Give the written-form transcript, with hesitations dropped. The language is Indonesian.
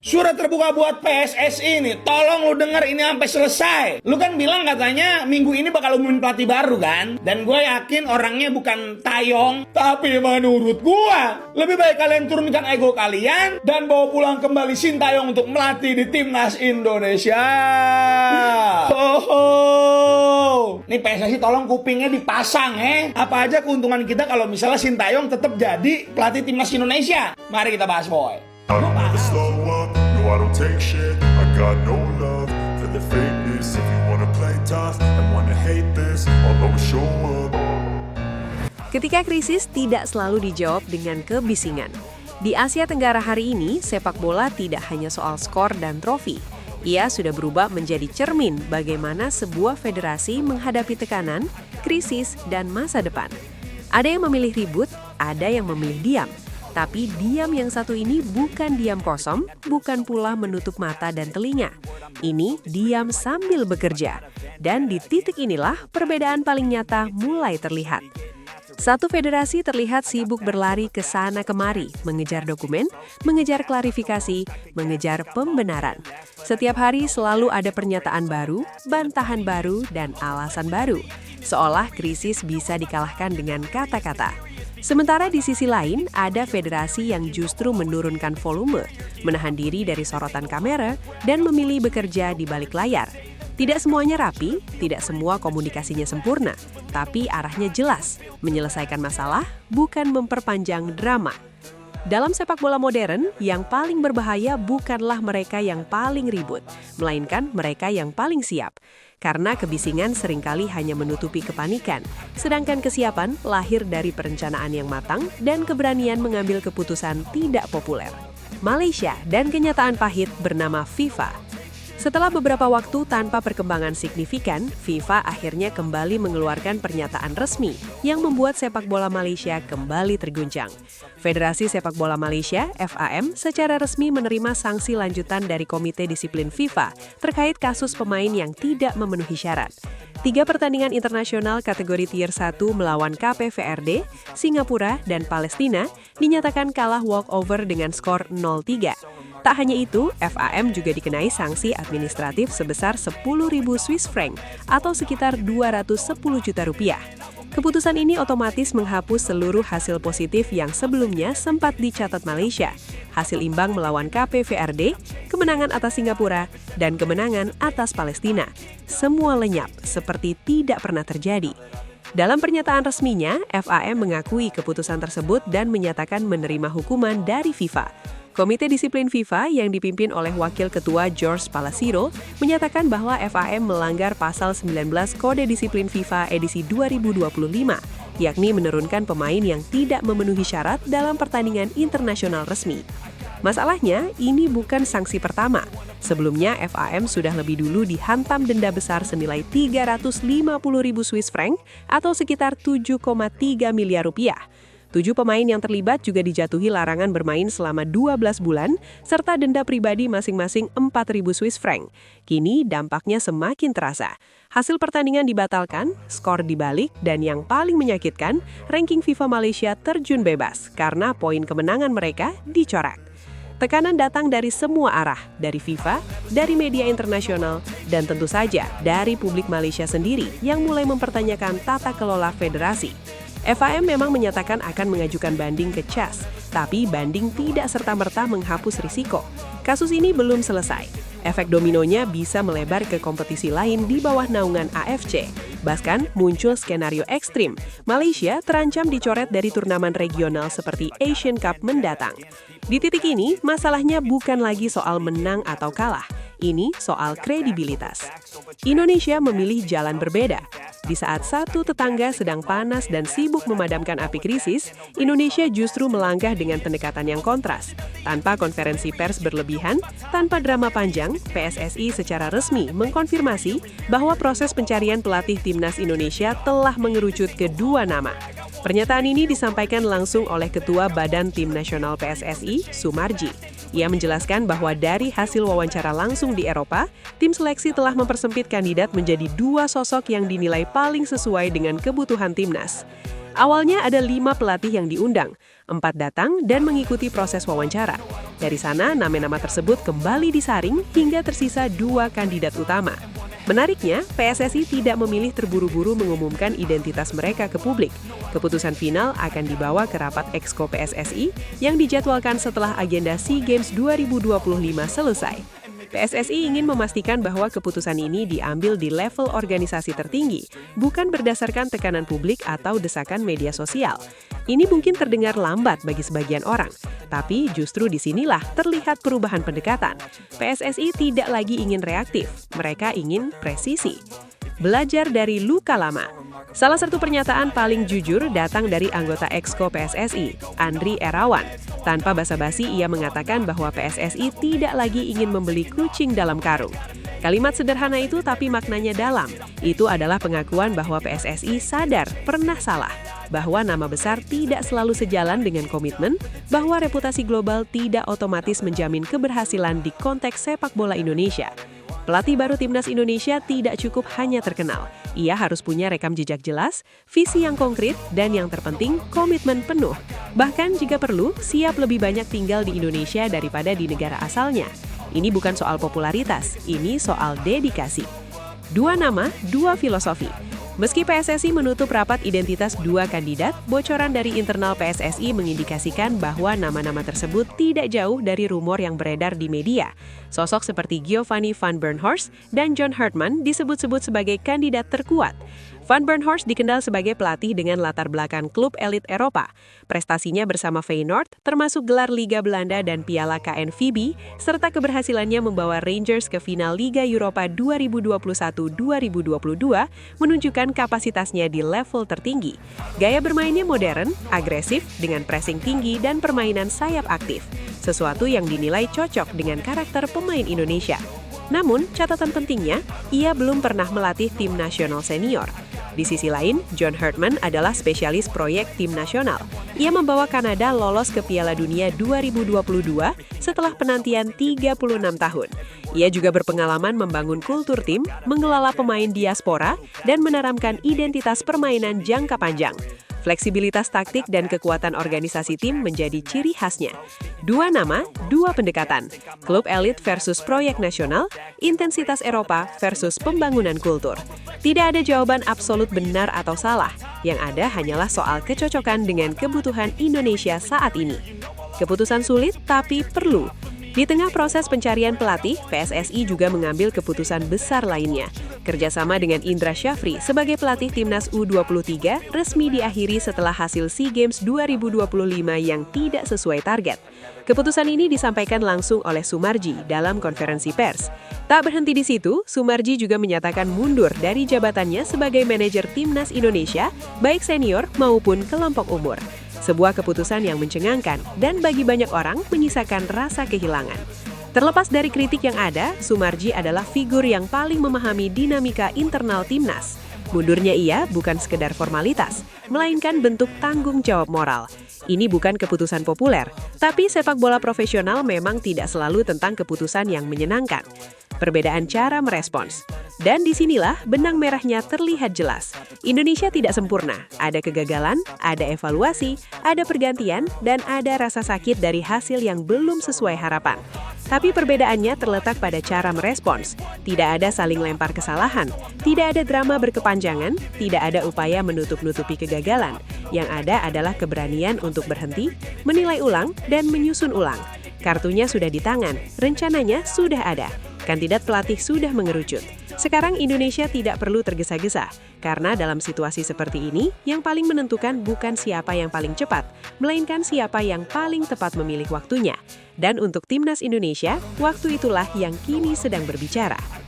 Surat terbuka buat PSSI nih, tolong lu denger ini sampai selesai. Lu kan bilang katanya minggu ini bakal umumin pelatih baru kan? Dan gue yakin orangnya bukan Tayong. Tapi menurut gue, lebih baik kalian turunkan ego kalian dan bawa pulang kembali Sintayong untuk melatih di timnas Indonesia. Nih PSSI tolong kupingnya dipasang Apa aja keuntungan kita kalau misalnya Sintayong tetap jadi pelatih timnas Indonesia? Mari kita bahas, boy. I don't ever slow up, no I don't take shit. I got no love for the fakeness. If you wanna play tough and wanna hate this, I'll always show up. Ketika krisis tidak selalu dijawab dengan kebisingan. Di Asia Tenggara hari ini, sepak bola tidak hanya soal skor dan trofi. Ia sudah berubah menjadi cermin bagaimana sebuah federasi menghadapi tekanan, krisis, dan masa depan. Ada yang memilih ribut, ada yang memilih diam. Tapi diam yang satu ini bukan diam kosong, bukan pula menutup mata dan telinga. Ini diam sambil bekerja. Dan di titik inilah perbedaan paling nyata mulai terlihat. Satu federasi terlihat sibuk berlari ke sana kemari, mengejar dokumen, mengejar klarifikasi, mengejar pembenaran. Setiap hari selalu ada pernyataan baru, bantahan baru, dan alasan baru. Seolah krisis bisa dikalahkan dengan kata-kata. Sementara di sisi lain, ada federasi yang justru menurunkan volume, menahan diri dari sorotan kamera, dan memilih bekerja di balik layar. Tidak semuanya rapi, tidak semua komunikasinya sempurna, tapi arahnya jelas, menyelesaikan masalah, bukan memperpanjang drama. Dalam sepak bola modern, yang paling berbahaya bukanlah mereka yang paling ribut, melainkan mereka yang paling siap. Karena kebisingan seringkali hanya menutupi kepanikan, sedangkan kesiapan lahir dari perencanaan yang matang dan keberanian mengambil keputusan tidak populer. Malaysia dan kenyataan pahit bernama FIFA. Setelah beberapa waktu tanpa perkembangan signifikan, FIFA akhirnya kembali mengeluarkan pernyataan resmi yang membuat sepak bola Malaysia kembali terguncang. Federasi Sepak Bola Malaysia, FAM, secara resmi menerima sanksi lanjutan dari Komite Disiplin FIFA terkait kasus pemain yang tidak memenuhi syarat. 3 pertandingan internasional kategori Tier 1 melawan KPVRD, Singapura, dan Palestina dinyatakan kalah walkover dengan skor 0-3. Tak hanya itu, FAM juga dikenai sanksi administratif sebesar 10.000 Swiss franc atau sekitar 210 juta rupiah. Keputusan ini otomatis menghapus seluruh hasil positif yang sebelumnya sempat dicatat Malaysia, hasil imbang melawan KPVRD, kemenangan atas Singapura, dan kemenangan atas Palestina. Semua lenyap, seperti tidak pernah terjadi. Dalam pernyataan resminya, FAM mengakui keputusan tersebut dan menyatakan menerima hukuman dari FIFA. Komite Disiplin FIFA yang dipimpin oleh Wakil Ketua George Palasiro menyatakan bahwa FAM melanggar pasal 19 Kode Disiplin FIFA edisi 2025, yakni menurunkan pemain yang tidak memenuhi syarat dalam pertandingan internasional resmi. Masalahnya, ini bukan sanksi pertama. Sebelumnya, FAM sudah lebih dulu dihantam denda besar senilai 350.000 Swiss franc atau sekitar 7,3 miliar rupiah. 7 pemain yang terlibat juga dijatuhi larangan bermain selama 12 bulan, serta denda pribadi masing-masing 4.000 Swiss franc. Kini dampaknya semakin terasa. Hasil pertandingan dibatalkan, skor dibalik, dan yang paling menyakitkan, ranking FIFA Malaysia terjun bebas karena poin kemenangan mereka dicoret. Tekanan datang dari semua arah, dari FIFA, dari media internasional, dan tentu saja dari publik Malaysia sendiri yang mulai mempertanyakan tata kelola federasi. FAM memang menyatakan akan mengajukan banding ke CAS, tapi banding tidak serta-merta menghapus risiko. Kasus ini belum selesai. Efek dominonya bisa melebar ke kompetisi lain di bawah naungan AFC. Bahkan muncul skenario ekstrim. Malaysia terancam dicoret dari turnamen regional seperti Asian Cup mendatang. Di titik ini, masalahnya bukan lagi soal menang atau kalah. Ini soal kredibilitas. Indonesia memilih jalan berbeda. Di saat satu tetangga sedang panas dan sibuk memadamkan api krisis, Indonesia justru melangkah dengan pendekatan yang kontras. Tanpa konferensi pers berlebihan, tanpa drama panjang, PSSI secara resmi mengkonfirmasi bahwa proses pencarian pelatih timnas Indonesia telah mengerucut ke 2 nama. Pernyataan ini disampaikan langsung oleh Ketua Badan Tim Nasional PSSI, Sumarji. Ia menjelaskan bahwa dari hasil wawancara langsung di Eropa, tim seleksi telah mempersempit kandidat menjadi 2 sosok yang dinilai paling sesuai dengan kebutuhan timnas. Awalnya ada 5 pelatih yang diundang, 4 datang dan mengikuti proses wawancara. Dari sana, nama-nama tersebut kembali disaring hingga tersisa 2 kandidat utama. Menariknya, PSSI tidak memilih terburu-buru mengumumkan identitas mereka ke publik. Keputusan final akan dibawa ke rapat Exco PSSI yang dijadwalkan setelah agenda SEA Games 2025 selesai. PSSI ingin memastikan bahwa keputusan ini diambil di level organisasi tertinggi, bukan berdasarkan tekanan publik atau desakan media sosial. Ini mungkin terdengar lambat bagi sebagian orang, tapi justru disinilah terlihat perubahan pendekatan. PSSI tidak lagi ingin reaktif, mereka ingin presisi. Belajar dari luka lama. Salah satu pernyataan paling jujur datang dari anggota Exco PSSI, Andri Erawan. Tanpa basa-basi, ia mengatakan bahwa PSSI tidak lagi ingin membeli kucing dalam karung. Kalimat sederhana itu tapi maknanya dalam. Itu adalah pengakuan bahwa PSSI sadar pernah salah, bahwa nama besar tidak selalu sejalan dengan komitmen, bahwa reputasi global tidak otomatis menjamin keberhasilan di konteks sepak bola Indonesia. Pelatih baru Timnas Indonesia tidak cukup hanya terkenal. Ia harus punya rekam jejak jelas, visi yang konkret, dan yang terpenting, komitmen penuh. Bahkan jika perlu, siap lebih banyak tinggal di Indonesia daripada di negara asalnya. Ini bukan soal popularitas, ini soal dedikasi. 2 nama, 2 filosofi. Meski PSSI menutup rapat identitas 2 kandidat, bocoran dari internal PSSI mengindikasikan bahwa nama-nama tersebut tidak jauh dari rumor yang beredar di media. Sosok seperti Giovanni van Bronckhorst dan John Hartman disebut-sebut sebagai kandidat terkuat. Van Bronckhorst dikenal sebagai pelatih dengan latar belakang klub elit Eropa. Prestasinya bersama Feyenoord, termasuk gelar Liga Belanda dan Piala KNVB, serta keberhasilannya membawa Rangers ke final Liga Eropa 2021-2022, menunjukkan kapasitasnya di level tertinggi. Gaya bermainnya modern, agresif, dengan pressing tinggi dan permainan sayap aktif. Sesuatu yang dinilai cocok dengan karakter pemain Indonesia. Namun, catatan pentingnya, ia belum pernah melatih tim nasional senior. Di sisi lain, John Hartman adalah spesialis proyek tim nasional. Ia membawa Kanada lolos ke Piala Dunia 2022 setelah penantian 36 tahun. Ia juga berpengalaman membangun kultur tim, mengelola pemain diaspora, dan menanamkan identitas permainan jangka panjang. Fleksibilitas taktik dan kekuatan organisasi tim menjadi ciri khasnya. 2 nama, 2 pendekatan. Klub elit versus proyek nasional, intensitas Eropa versus pembangunan kultur. Tidak ada jawaban absolut benar atau salah. Yang ada hanyalah soal kecocokan dengan kebutuhan Indonesia saat ini. Keputusan sulit tapi perlu. Di tengah proses pencarian pelatih, PSSI juga mengambil keputusan besar lainnya. Kerjasama dengan Indra Syafri sebagai pelatih Timnas U23 resmi diakhiri setelah hasil SEA Games 2025 yang tidak sesuai target. Keputusan ini disampaikan langsung oleh Soemarji dalam konferensi pers. Tak berhenti di situ, Soemarji juga menyatakan mundur dari jabatannya sebagai manajer Timnas Indonesia, baik senior maupun kelompok umur. Sebuah keputusan yang mencengangkan dan bagi banyak orang menyisakan rasa kehilangan. Terlepas dari kritik yang ada, Soemarji adalah figur yang paling memahami dinamika internal Timnas. Mundurnya ia bukan sekedar formalitas, melainkan bentuk tanggung jawab moral. Ini bukan keputusan populer, tapi sepak bola profesional memang tidak selalu tentang keputusan yang menyenangkan. Perbedaan cara merespons. Dan disinilah benang merahnya terlihat jelas. Indonesia tidak sempurna. Ada kegagalan, ada evaluasi, ada pergantian, dan ada rasa sakit dari hasil yang belum sesuai harapan. Tapi perbedaannya terletak pada cara merespons. Tidak ada saling lempar kesalahan, tidak ada drama berkepanjangan, tidak ada upaya menutup-nutupi kegagalan. Yang ada adalah keberanian untuk berhenti, menilai ulang, dan menyusun ulang. Kartunya sudah di tangan, rencananya sudah ada. Kandidat pelatih sudah mengerucut. Sekarang Indonesia tidak perlu tergesa-gesa, karena dalam situasi seperti ini, yang paling menentukan bukan siapa yang paling cepat, melainkan siapa yang paling tepat memilih waktunya. Dan untuk Timnas Indonesia, waktu itulah yang kini sedang berbicara.